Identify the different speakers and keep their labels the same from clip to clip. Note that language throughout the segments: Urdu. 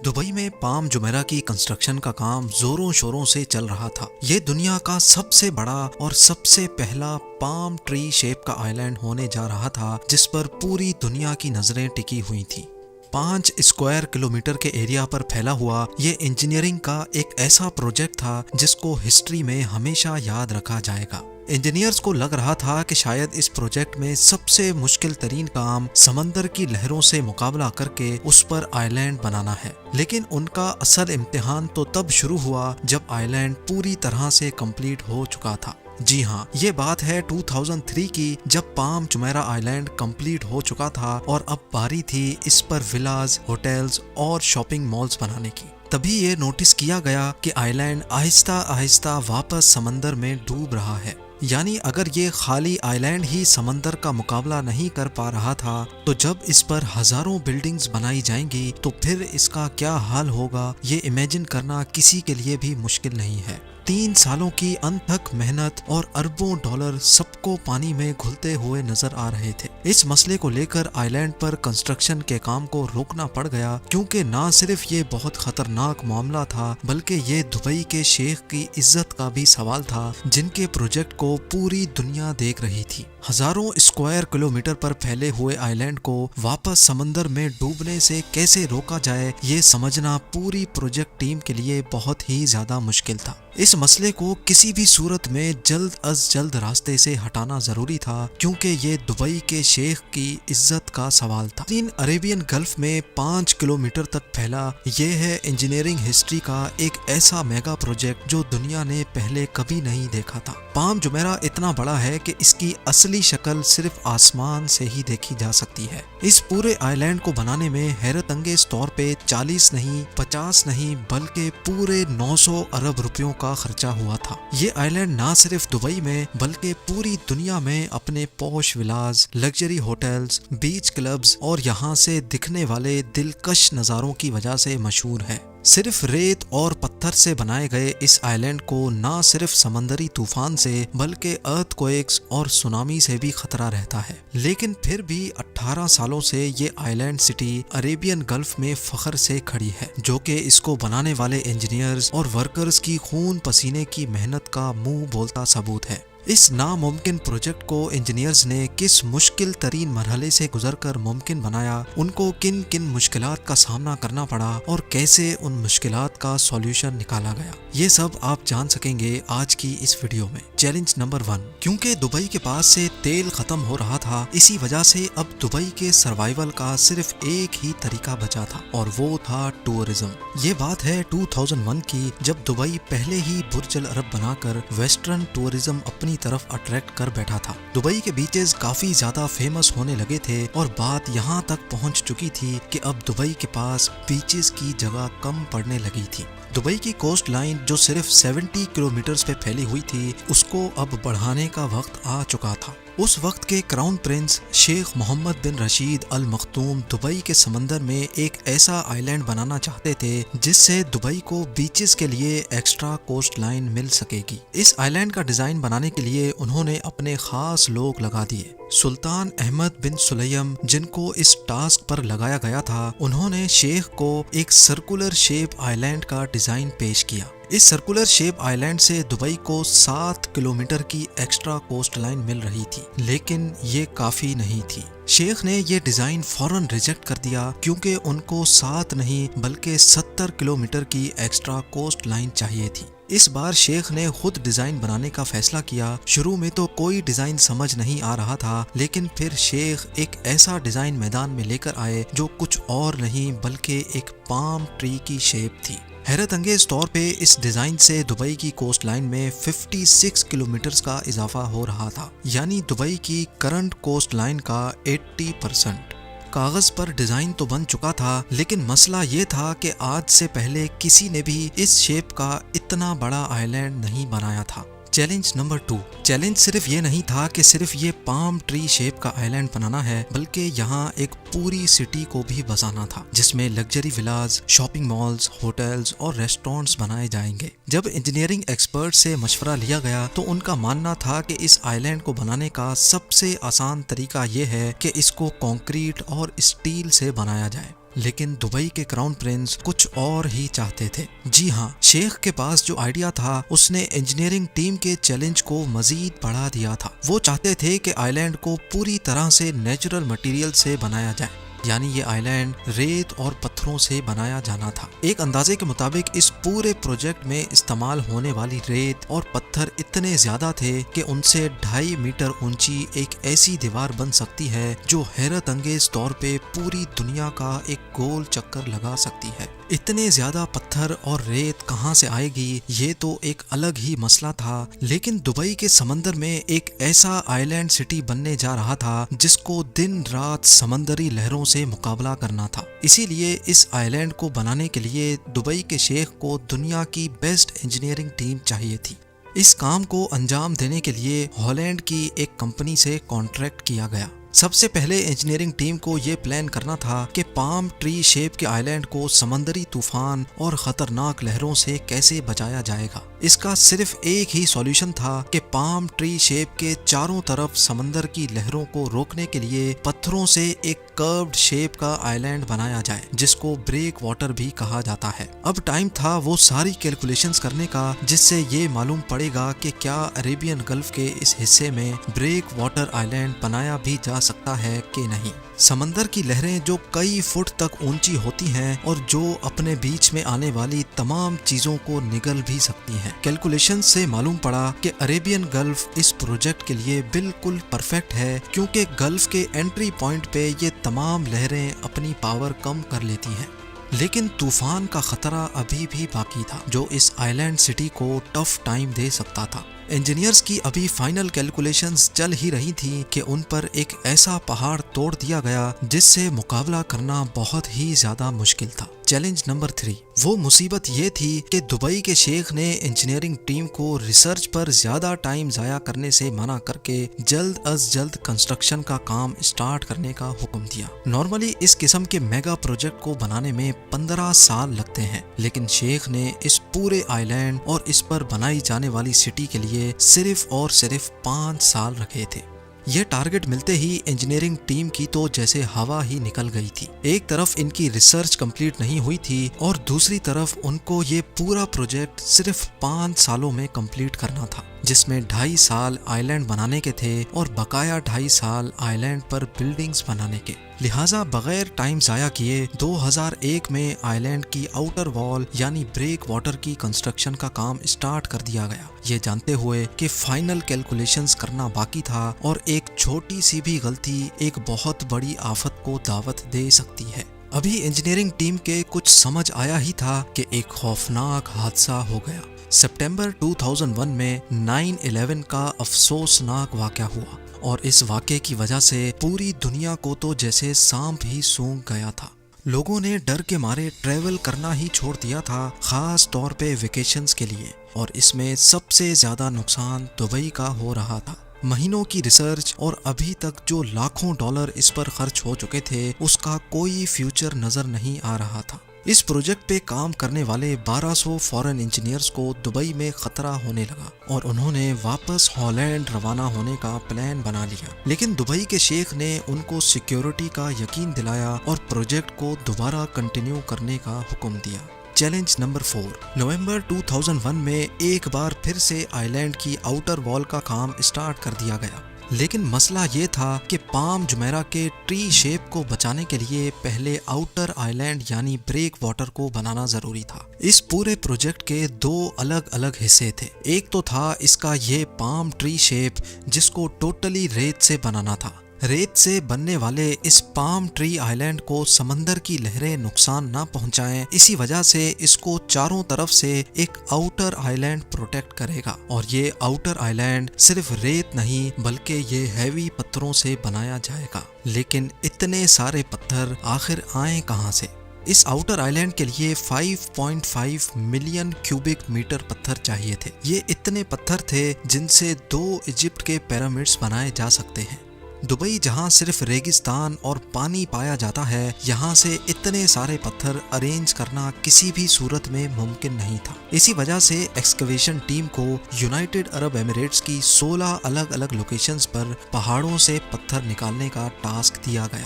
Speaker 1: دبئی میں پام جمیرہ کی کنسٹرکشن کا کام زوروں شوروں سے چل رہا تھا۔ یہ دنیا کا سب سے بڑا اور سب سے پہلا پام ٹری شیپ کا آئی لینڈ ہونے جا رہا تھا جس پر پوری دنیا کی نظریں ٹکی ہوئی تھیں۔ 5 اسکوائر کلومیٹر کے ایریا پر پھیلا ہوا یہ انجینئرنگ کا ایک ایسا پروجیکٹ تھا جس کو ہسٹری میں ہمیشہ یاد رکھا جائے گا۔ انجینئرز کو لگ رہا تھا کہ شاید اس پروجیکٹ میں سب سے مشکل ترین کام سمندر کی لہروں سے مقابلہ کر کے اس پر آئی لینڈ بنانا ہے، لیکن ان کا اصل امتحان تو تب شروع ہوا جب آئی لینڈ پوری طرح سے کمپلیٹ ہو چکا تھا۔ جی ہاں، یہ بات ہے 2003 کی، جب پام جمیرہ آئی لینڈ کمپلیٹ ہو چکا تھا اور اب باری تھی اس پر ولاز، ہوٹلز اور شاپنگ مالز بنانے کی۔ تبھی یہ نوٹس کیا گیا کہ آئی لینڈ آہستہ آہستہ واپس سمندر میں ڈوب رہا ہے۔ یعنی اگر یہ خالی آئی لینڈ ہی سمندر کا مقابلہ نہیں کر پا رہا تھا تو جب اس پر ہزاروں بلڈنگز بنائی جائیں گی تو پھر اس کا کیا حال ہوگا، یہ امیجن کرنا کسی کے لیے بھی مشکل نہیں ہے۔ 3 سالوں کی انتھک محنت اور اربوں ڈالر سب کو پانی میں گھلتے ہوئے نظر آ رہے تھے۔ اس مسئلے کو لے کر آئی لینڈ پر کنسٹرکشن کے کام کو روکنا پڑ گیا، کیونکہ نہ صرف یہ بہت خطرناک معاملہ تھا بلکہ یہ دبئی کے شیخ کی عزت کا بھی سوال تھا جن کے پروجیکٹ کو پوری دنیا دیکھ رہی تھی۔ ہزاروں اسکوائر کلومیٹر پر پھیلے ہوئے آئی لینڈ کو واپس سمندر میں ڈوبنے سے کیسے روکا جائے، یہ سمجھنا پوری پروجیکٹ ٹیم کے لیے بہت ہی زیادہ مشکل تھا۔ اس مسئلے کو کسی بھی صورت میں جلد از جلد راستے سے ہٹانا ضروری تھا، کیونکہ یہ دبئی کے شیخ کی عزت کا سوال تھا۔ عربین گلف میں 5 کلومیٹر تک پھیلا یہ ہے انجینئرنگ ہسٹری کا ایک ایسا میگا پروجیکٹ جو دنیا نے پہلے کبھی نہیں دیکھا تھا۔ پام جمیرہ اتنا بڑا ہے کہ اس کی اصلی شکل صرف آسمان سے ہی دیکھی جا سکتی ہے۔ اس پورے آئی لینڈ کو بنانے میں حیرت انگیز طور پہ 40 نہیں، 50 نہیں بلکہ پورے 900 ارب روپیوں کا خرچہ ہوا تھا۔ یہ آئی لینڈ نہ صرف دبئی میں بلکہ پوری دنیا میں اپنے پوش ولاز، لگژری ہوٹلز، بیچ کلبز اور یہاں سے دکھنے والے دلکش نظاروں کی وجہ سے مشہور ہے۔ صرف ریت اور پتھر سے بنائے گئے اس آئی لینڈ کو نہ صرف سمندری طوفان سے بلکہ ارتھ کویکس اور سونامی سے بھی خطرہ رہتا ہے، لیکن پھر بھی 18 سالوں سے یہ آئی لینڈ سٹی عربین گلف میں فخر سے کھڑی ہے، جو کہ اس کو بنانے والے انجینئرز اور ورکرز کی خون پسینے کی محنت کا منہ بولتا ثبوت ہے۔ اس ناممکن پروجیکٹ کو انجینئرز نے کس مشکل ترین مرحلے سے گزر کر ممکن بنایا، ان کو کن کن مشکلات کا سامنا کرنا پڑا اور کیسے ان مشکلات کا سولوشن نکالا گیا، یہ سب آپ جان سکیں گے آج کی اس ویڈیو میں۔ چیلنج نمبر 1، کیونکہ دبئی کے پاس سے تیل ختم ہو رہا تھا، اسی وجہ سے اب دبئی کے سروائیول کا صرف ایک ہی طریقہ بچا تھا اور وہ تھا ٹورزم۔ یہ بات ہے 2001 کی، جب دبئی پہلے ہی برج العرب بنا کر ویسٹرن ٹورزم اپنی طرف اٹریکٹ کر بیٹھا تھا۔ دبئی کے بیچز کافی زیادہ فیمس ہونے لگے تھے اور بات یہاں تک پہنچ چکی تھی کہ اب دبئی کے پاس بیچز کی جگہ کم پڑنے لگی تھی۔ دبئی کی کوسٹ لائن جو صرف 70 کلومیٹرز پہ پھیلی ہوئی تھی، اس کو اب بڑھانے کا وقت آ چکا تھا۔ اس وقت کے کراؤن پرنس شیخ محمد بن رشید ال مختوم دبئی کے سمندر میں ایک ایسا آئی لینڈ بنانا چاہتے تھے جس سے دبئی کو بیچز کے لیے ایکسٹرا کوسٹ لائن مل سکے گی۔ اس آئی لینڈ کا ڈیزائن بنانے کے لیے انہوں نے اپنے خاص لوگ لگا دیے۔ سلطان احمد بن سلیم، جن کو اس ٹاسک پر لگایا گیا تھا، انہوں نے شیخ کو ایک سرکولر شیپ آئی لینڈ کا ڈیزائن پیش کیا۔ اس سرکولر شیپ آئی لینڈ سے دبئی کو 7 کلومیٹر کی ایکسٹرا کوسٹ لائن مل رہی تھی، لیکن یہ کافی نہیں تھی۔ شیخ نے یہ ڈیزائن فوراً ریجیکٹ کر دیا، کیونکہ ان کو 7 نہیں بلکہ 70 کلومیٹر کی ایکسٹرا کوسٹ لائن چاہیے تھی۔ اس بار شیخ نے خود ڈیزائن بنانے کا فیصلہ کیا۔ شروع میں تو کوئی ڈیزائن سمجھ نہیں آ رہا تھا، لیکن پھر شیخ ایک ایسا ڈیزائن میدان میں لے کر آئے جو کچھ اور نہیں بلکہ ایک پام ٹری کی شیپ تھی۔ حیرت انگیز طور پہ اس ڈیزائن سے دبئی کی کوسٹ لائن میں 56 کلومیٹرز کا اضافہ ہو رہا تھا، یعنی دبئی کی کرنٹ کوسٹ لائن کا 80%۔ کاغذ پر ڈیزائن تو بن چکا تھا، لیکن مسئلہ یہ تھا کہ آج سے پہلے کسی نے بھی اس شیپ کا اتنا بڑا آئی لینڈ نہیں بنایا تھا۔ چیلنج نمبر 2، چیلنج صرف یہ نہیں تھا کہ صرف یہ پام ٹری شیپ کا آئی لینڈ بنانا ہے، بلکہ یہاں ایک پوری سٹی کو بھی بسانا تھا جس میں luxury villas, shopping malls, hotels اور ریسٹورنٹس بنائے جائیں گے۔ جب انجینئرنگ ایکسپرٹ سے مشورہ لیا گیا تو ان کا ماننا تھا کہ اس آئی لینڈ کو بنانے کا سب سے آسان طریقہ یہ ہے کہ اس کو کنکریٹ اور اسٹیل سے بنایا جائے۔ لیکن دبئی کے کراؤن پرنس کچھ اور ہی چاہتے تھے۔ جی ہاں، شیخ کے پاس جو آئیڈیا تھا اس نے انجینئرنگ ٹیم کے چیلنج کو مزید بڑھا دیا تھا۔ وہ چاہتے تھے کہ آئی لینڈ کو پوری طرح سے نیچرل مٹیریل سے بنایا جائے، یعنی یہ آئی لینڈ ریت اور پتھروں سے بنایا جانا تھا۔ ایک اندازے کے مطابق اس پورے پروجیکٹ میں استعمال ہونے والی ریت اور پتھر اتنے زیادہ تھے کہ ان سے 2.5 میٹر اونچی ایک ایسی دیوار بن سکتی ہے جو حیرت انگیز طور پہ پوری دنیا کا ایک گول چکر لگا سکتی ہے۔ اتنے زیادہ پتھر اور ریت کہاں سے آئے گی یہ تو ایک الگ ہی مسئلہ تھا، لیکن دبئی کے سمندر میں ایک ایسا آئی لینڈ سٹی بننے جا رہا تھا جس کو دن رات سمندری لہروں سے مقابلہ کرنا تھا۔ اسی لیے اس آئی لینڈ کو بنانے کے لیے دبئی کے شیخ کو دنیا کی بیسٹ انجینئرنگ ٹیم چاہیے تھی۔ اس کام کو انجام دینے کے لیے ہالینڈ کی ایک کمپنی سے کانٹریکٹ کیا گیا۔ سب سے پہلے انجینئرنگ ٹیم کو یہ پلان کرنا تھا کہ پام ٹری شیپ کے آئی لینڈ کو سمندری طوفان اور خطرناک لہروں سے کیسے بچایا جائے گا۔ اس کا صرف ایک ہی سولوشن تھا کہ پام ٹری شیپ کے چاروں طرف سمندر کی لہروں کو روکنے کے لیے پتھروں سے ایک کروڈ شیپ کا آئی لینڈ بنایا جائے جس کو بریک واٹر بھی کہا جاتا ہے۔ اب ٹائم تھا وہ ساری کیلکولیشنز کرنے کا جس سے یہ معلوم پڑے گا کہ کیا عربین گلف کے اس حصے میں بریک واٹر آئی لینڈ بنایا بھی جا سکتا ہے کہ نہیں۔ سمندر کی لہریں جو کئی فٹ تک اونچی ہوتی ہیں اور جو اپنے بیچ میں آنے والی تمام چیزوں کو نگل بھی سکتی ہیں۔ کیلکولیشن سے معلوم پڑا کہ عربین گلف اس پروجیکٹ کے لیے بالکل پرفیکٹ ہے، کیونکہ گلف کے انٹری پوائنٹ پہ یہ تمام لہریں اپنی پاور کم کر لیتی ہیں۔ لیکن طوفان کا خطرہ ابھی بھی باقی تھا جو اس آئی لینڈ سٹی کو ٹف ٹائم دے سکتا تھا۔ انجینئرز کی ابھی فائنل کیلکولیشنز چل ہی رہی تھی کہ ان پر ایک ایسا پہاڑ توڑ دیا گیا جس سے مقابلہ کرنا بہت ہی زیادہ مشکل تھا۔ چیلنج نمبر 3، وہ مصیبت یہ تھی کہ دبئی کے شیخ نے انجینئرنگ ٹیم کو ریسرچ پر زیادہ ٹائم ضائع کرنے سے منع کر کے جلد از جلد کنسٹرکشن کا کام سٹارٹ کرنے کا حکم دیا۔ نارملی اس قسم کے میگا پروجیکٹ کو بنانے میں 15 سال لگتے ہیں، لیکن شیخ نے اس پورے آئی لینڈ اور اس پر بنائی جانے والی سٹی کے لیے صرف اور صرف 5 سال رکھے تھے۔ یہ ٹارگٹ ملتے ہی انجینئرنگ ٹیم کی تو جیسے ہوا ہی نکل گئی تھی۔ ایک طرف ان کی ریسرچ کمپلیٹ نہیں ہوئی تھی اور دوسری طرف ان کو یہ پورا پروجیکٹ صرف 5 سالوں میں کمپلیٹ کرنا تھا، جس میں 2.5 سال آئی لینڈ بنانے کے تھے اور بقایا 2.5 سال آئی لینڈ پر بلڈنگز بنانے کے۔ لہٰذا بغیر ٹائم ضائع کیے 2001 میں آئی لینڈ کی آؤٹر وال یعنی بریک واٹر کی کنسٹرکشن کا کام سٹارٹ کر دیا گیا، یہ جانتے ہوئے کہ فائنل کیلکولیشنز کرنا باقی تھا اور ایک چھوٹی سی بھی غلطی ایک بہت بڑی آفت کو دعوت دے سکتی ہے۔ ابھی انجینئرنگ ٹیم کے کچھ سمجھ آیا ہی تھا کہ ایک خوفناک حادثہ ہو گیا۔ سپٹمبر 2001 میں 9/11 کا افسوسناک واقعہ ہوا اور اس واقعے کی وجہ سے پوری دنیا کو تو جیسے سانپ ہی سونگھ گیا تھا۔ لوگوں نے ڈر کے مارے ٹریول کرنا ہی چھوڑ دیا تھا، خاص طور پہ ویکیشنز کے لیے، اور اس میں سب سے زیادہ نقصان دبئی کا ہو رہا تھا۔ مہینوں کی ریسرچ اور ابھی تک جو لاکھوں ڈالر اس پر خرچ ہو چکے تھے اس کا کوئی فیوچر نظر نہیں آ رہا تھا۔ اس پروجیکٹ پہ کام کرنے والے 1200 فورن انجینئرز کو دبئی میں خطرہ ہونے لگا اور انہوں نے واپس ہالینڈ روانہ ہونے کا پلان بنا لیا، لیکن دبئی کے شیخ نے ان کو سیکیورٹی کا یقین دلایا اور پروجیکٹ کو دوبارہ کنٹینیو کرنے کا حکم دیا۔ چیلنج نمبر 4، نومبر 2001 میں ایک بار پھر سے آئی لینڈ کی آؤٹر وال کا کام سٹارٹ کر دیا گیا، لیکن مسئلہ یہ تھا کہ پام جمیرہ کے ٹری شیپ کو بچانے کے لیے پہلے آؤٹر آئی لینڈ یعنی بریک واٹر کو بنانا ضروری تھا۔ اس پورے پروجیکٹ کے 2 الگ الگ حصے تھے۔ ایک تو تھا اس کا یہ پام ٹری شیپ جس کو ٹوٹلی ریت سے بنانا تھا۔ ریت سے بننے والے اس پام ٹری آئی لینڈ کو سمندر کی لہریں نقصان نہ پہنچائیں، اسی وجہ سے اس کو چاروں طرف سے ایک آؤٹر آئی لینڈ پروٹیکٹ کرے گا، اور یہ آؤٹر آئی لینڈ صرف ریت نہیں بلکہ یہ ہیوی پتھروں سے بنایا جائے گا۔ لیکن اتنے سارے پتھر آخر آئیں کہاں سے؟ اس آؤٹر آئی لینڈ کے لیے 5.5 ملین کیوبک میٹر پتھر چاہیے تھے۔ یہ اتنے پتھر تھے جن سے 2 ایجپٹ کے پیرامڈز بنائے جا سکتے ہیں۔ دبئی جہاں صرف ریگستان اور پانی پایا جاتا ہے، یہاں سے اتنے سارے پتھر ارینج کرنا کسی بھی صورت میں ممکن نہیں تھا۔ اسی وجہ سے ایکسکیویشن ٹیم کو یونائٹڈ عرب ایمریٹس کی 16 الگ الگ لوکیشنز پر پہاڑوں سے پتھر نکالنے کا ٹاسک دیا گیا۔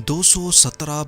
Speaker 1: 217